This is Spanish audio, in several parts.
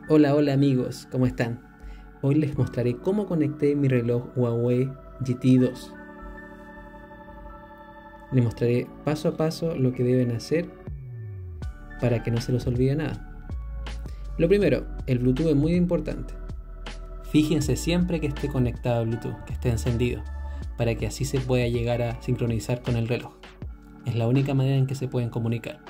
Hola amigos, ¿cómo están? Hoy les mostraré cómo conecté mi reloj Huawei GT2. Les mostraré paso a paso lo que deben hacer para que no se les olvide nada. Lo primero, el Bluetooth es muy importante. Fíjense siempre que esté conectado al Bluetooth, que esté encendido, para que así se pueda llegar a sincronizar con el reloj. Es la única manera en que se pueden comunicar.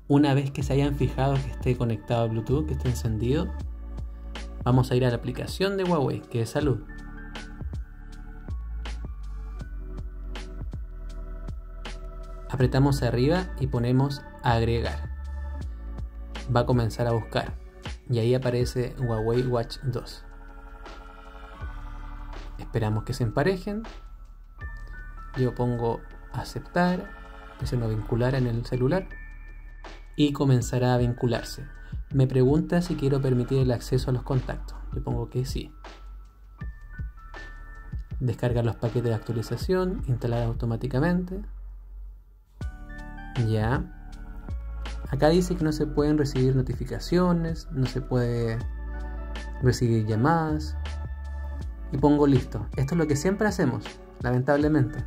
Una vez que se hayan fijado que esté conectado al Bluetooth, que esté encendido, vamos a ir a la aplicación de Huawei, que es Salud. Apretamos arriba y ponemos agregar. Va a comenzar a buscar y ahí aparece Huawei Watch 2. Esperamos que se emparejen. Yo pongo aceptar, presiono vincular en el celular y comenzará a vincularse. Me pregunta si quiero permitir el acceso a los contactos. Le pongo que sí. Descargar los paquetes de actualización, instalar automáticamente. Ya. Acá dice que no se pueden recibir notificaciones, no se puede recibir llamadas. Y pongo listo. Esto es lo que siempre hacemos, lamentablemente.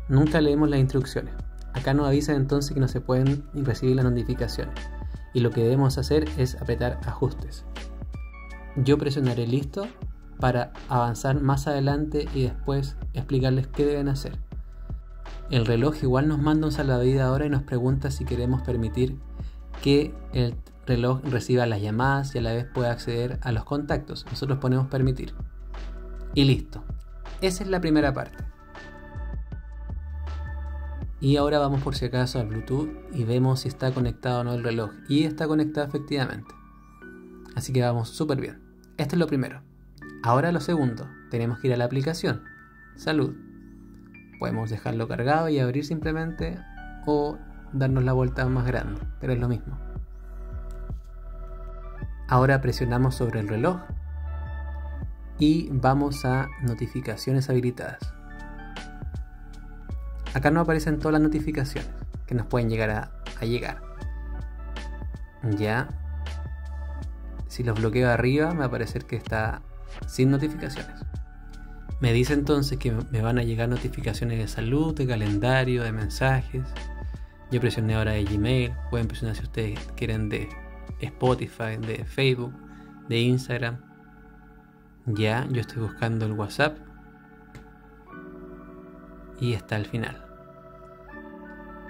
Nunca leemos las instrucciones. Acá nos avisan entonces que no se pueden recibir las notificaciones. Y lo que debemos hacer es apretar ajustes. Yo presionaré listo para avanzar más adelante y después explicarles qué deben hacer. El reloj igual nos manda un salvavidas ahora y nos pregunta si queremos permitir que el reloj reciba las llamadas y a la vez pueda acceder a los contactos. Nosotros ponemos permitir. Y listo. Esa es la primera parte. Y ahora vamos por si acaso al Bluetooth y vemos si está conectado o no el reloj. Y está conectado efectivamente. Así que vamos súper bien. Esto es lo primero. Ahora lo segundo. Tenemos que ir a la aplicación. Salud. Podemos dejarlo cargado y abrir simplemente o darnos la vuelta más grande. Pero es lo mismo. Ahora presionamos sobre el reloj. Y vamos a notificaciones habilitadas. Acá nos aparecen todas las notificaciones que nos pueden llegar a llegar. Ya. Si los bloqueo arriba, me va a aparecer que está sin notificaciones. Me dice entonces que me van a llegar notificaciones de salud, de calendario, de mensajes. Yo presioné ahora de Gmail. Pueden presionar si ustedes quieren de Spotify, de Facebook, de Instagram. Ya, yo estoy buscando el WhatsApp. Y está al final.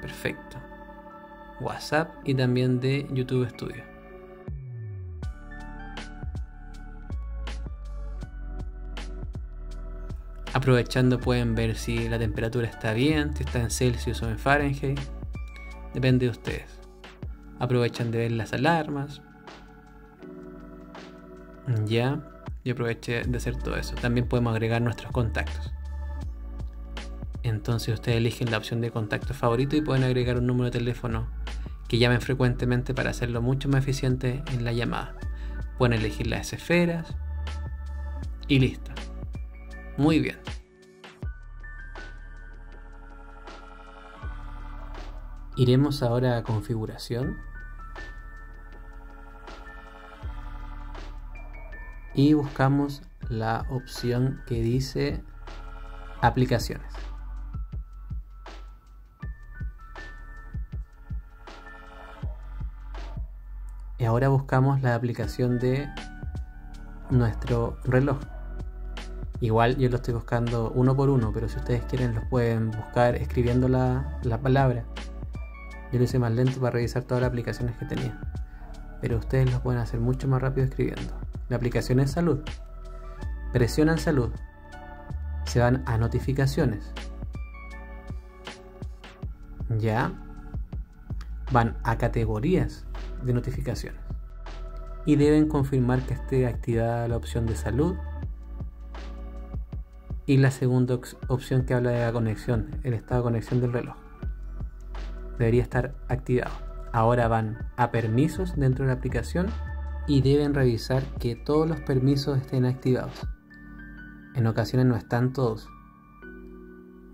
Perfecto. WhatsApp y también de YouTube Studio. Aprovechando pueden ver si la temperatura está bien, si está en Celsius o en Fahrenheit. Depende de ustedes. Aprovechan de ver las alarmas. Ya. Yo aproveché de hacer todo eso. También podemos agregar nuestros contactos. Entonces ustedes eligen la opción de contacto favorito y pueden agregar un número de teléfono que llamen frecuentemente para hacerlo mucho más eficiente en la llamada. Pueden elegir las esferas y listo. Muy bien. Iremos ahora a configuración y buscamos la opción que dice aplicaciones. Y ahora buscamos la aplicación de nuestro reloj. Igual yo lo estoy buscando uno por uno, pero si ustedes quieren los pueden buscar escribiendo la palabra. Yo lo hice más lento para revisar todas las aplicaciones que tenía. Pero ustedes lo pueden hacer mucho más rápido escribiendo. La aplicación es salud. Presionan salud. Se van a notificaciones. Ya. Van a categorías de notificaciones y deben confirmar que esté activada la opción de salud y la segunda opción que habla de la conexión, el estado de conexión del reloj debería estar activado. Ahora van a permisos dentro de la aplicación y deben revisar que todos los permisos estén activados. En ocasiones no están todos.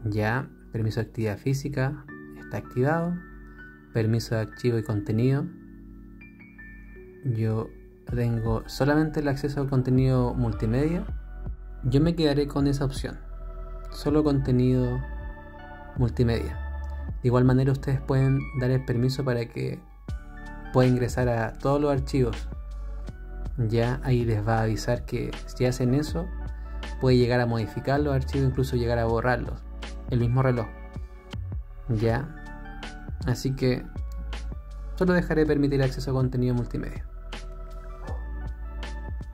Ya, permiso de actividad física está activado. permiso de archivo y contenido, yo tengo solamente el acceso al contenido multimedia. Yo me quedaré con esa opción, solo contenido multimedia. De igual manera ustedes pueden dar el permiso para que pueda ingresar a todos los archivos. Ya ahí les va a avisar que si hacen eso puede llegar a modificar los archivos, incluso llegar a borrarlos, el mismo reloj. Ya, así que solo dejaré permitir acceso a contenido multimedia.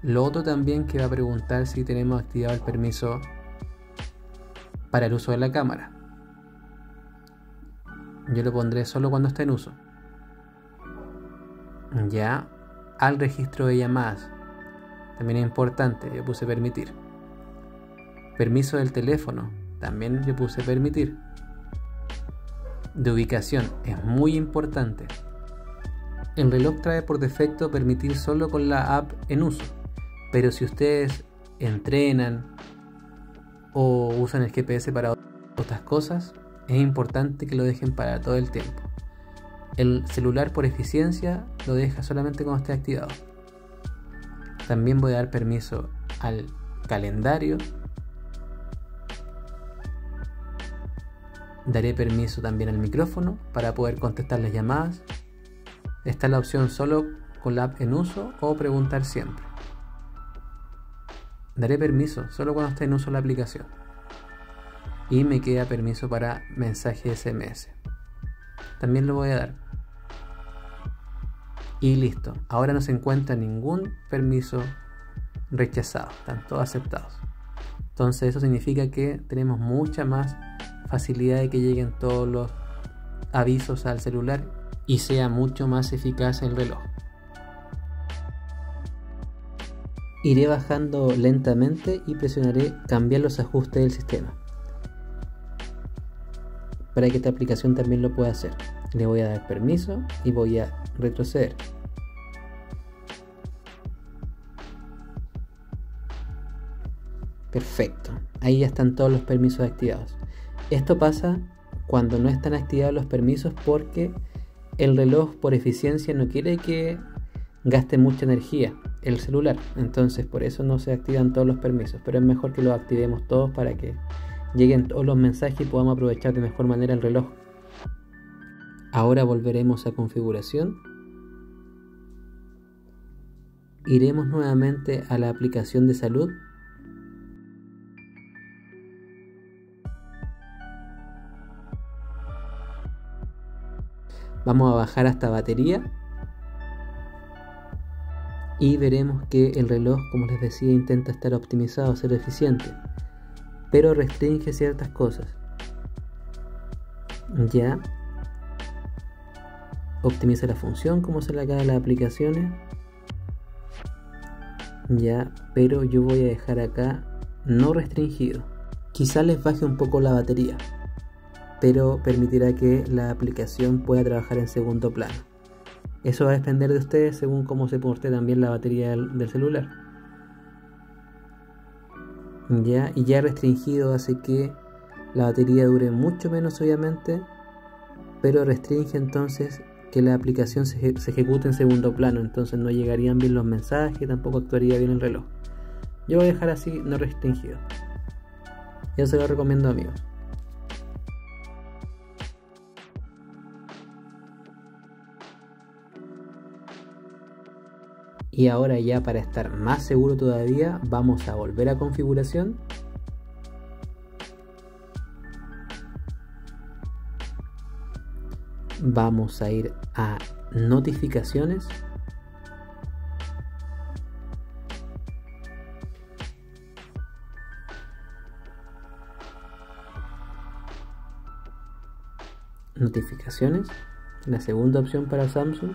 Lo otro también que va a preguntar si tenemos activado el permiso para el uso de la cámara. Yo lo pondré solo cuando esté en uso. Ya, al registro de llamadas también es importante, yo puse permitir. Permiso del teléfono también yo puse permitir. De ubicación es muy importante. El reloj trae por defecto permitir solo con la app en uso, pero si ustedes entrenan o usan el GPS para otras cosas, es importante que lo dejen para todo el tiempo. El celular por eficiencia lo deja solamente cuando esté activado. También voy a dar permiso al calendario. Daré permiso también al micrófono para poder contestar las llamadas. Está la opción solo con la app en uso o preguntar siempre. Daré permiso solo cuando esté en uso la aplicación. Y me queda permiso para mensaje SMS. También lo voy a dar. Y listo. Ahora no se encuentra ningún permiso rechazado. Están todos aceptados. Entonces eso significa que tenemos mucha más facilidad de que lleguen todos los avisos al celular y sea mucho más eficaz el reloj. Iré bajando lentamente y presionaré cambiar los ajustes del sistema para que esta aplicación también lo pueda hacer. Le voy a dar permiso y voy a retroceder. Perfecto, ahí ya están todos los permisos activados. Esto pasa cuando no están activados los permisos porque el reloj por eficiencia no quiere que gaste mucha energía el celular, entonces por eso no se activan todos los permisos, pero es mejor que los activemos todos para que lleguen todos los mensajes y podamos aprovechar de mejor manera el reloj. Ahora volveremos a configuración. Iremos nuevamente a la aplicación de salud. Vamos a bajar hasta batería y veremos que el reloj, como les decía, intenta estar optimizado, ser eficiente, pero restringe ciertas cosas. Ya optimiza la función como se le acá a las aplicaciones. Ya, pero yo voy a dejar acá no restringido. Quizá les baje un poco la batería, pero permitirá que la aplicación pueda trabajar en segundo plano. Eso va a depender de ustedes según cómo se porte también la batería del celular. Ya, y ya restringido hace que la batería dure mucho menos, obviamente, pero restringe entonces que la aplicación se ejecute en segundo plano, entonces no llegarían bien los mensajes, tampoco actuaría bien el reloj. Yo voy a dejar así no restringido. Yo se lo recomiendo, amigos. Y ahora ya para estar más seguro todavía vamos a volver a configuración. Vamos a ir a notificaciones. Notificaciones, la segunda opción para Samsung.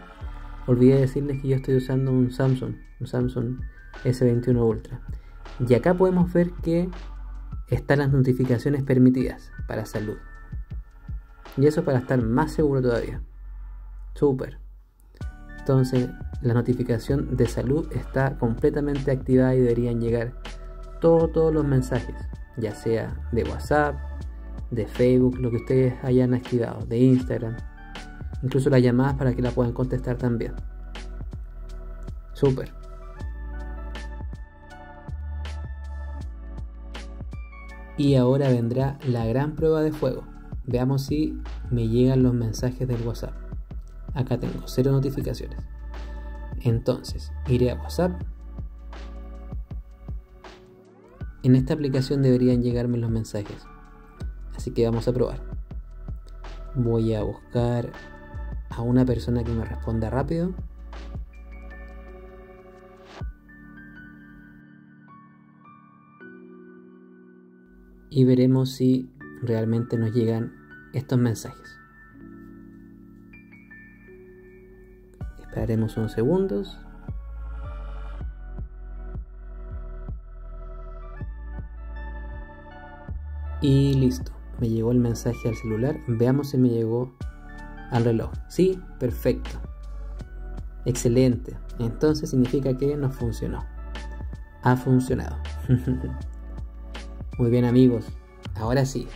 Olvidé decirles que yo estoy usando un Samsung S21 Ultra. Y acá podemos ver que están las notificaciones permitidas para salud. Y eso para estar más seguro todavía. Súper. Entonces la notificación de salud está completamente activada y deberían llegar todos los mensajes, ya sea de WhatsApp, de Facebook, lo que ustedes hayan activado, de Instagram. Incluso las llamadas para que la puedan contestar también. Súper. Y ahora vendrá la gran prueba de fuego. Veamos si me llegan los mensajes del WhatsApp. Acá tengo 0 notificaciones. Entonces, iré a WhatsApp. En esta aplicación deberían llegarme los mensajes. Así que vamos a probar. Voy a buscar a una persona que me responda rápido. Y veremos si realmente nos llegan estos mensajes. Esperaremos unos segundos. Y listo, me llegó el mensaje al celular. Veamos si me llegó al reloj. Sí, perfecto. Excelente. Entonces significa que nos funcionó. Ha funcionado. Muy bien, amigos. Ahora sí.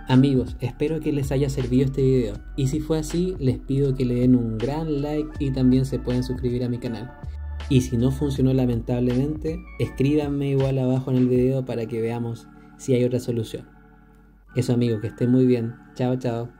Amigos, espero que les haya servido este video. Y si fue así, les pido que le den un gran like y también se pueden suscribir a mi canal. Y si no funcionó lamentablemente, escríbanme igual abajo en el video para que veamos si hay otra solución. Eso, amigos, que estén muy bien. Chao, chao.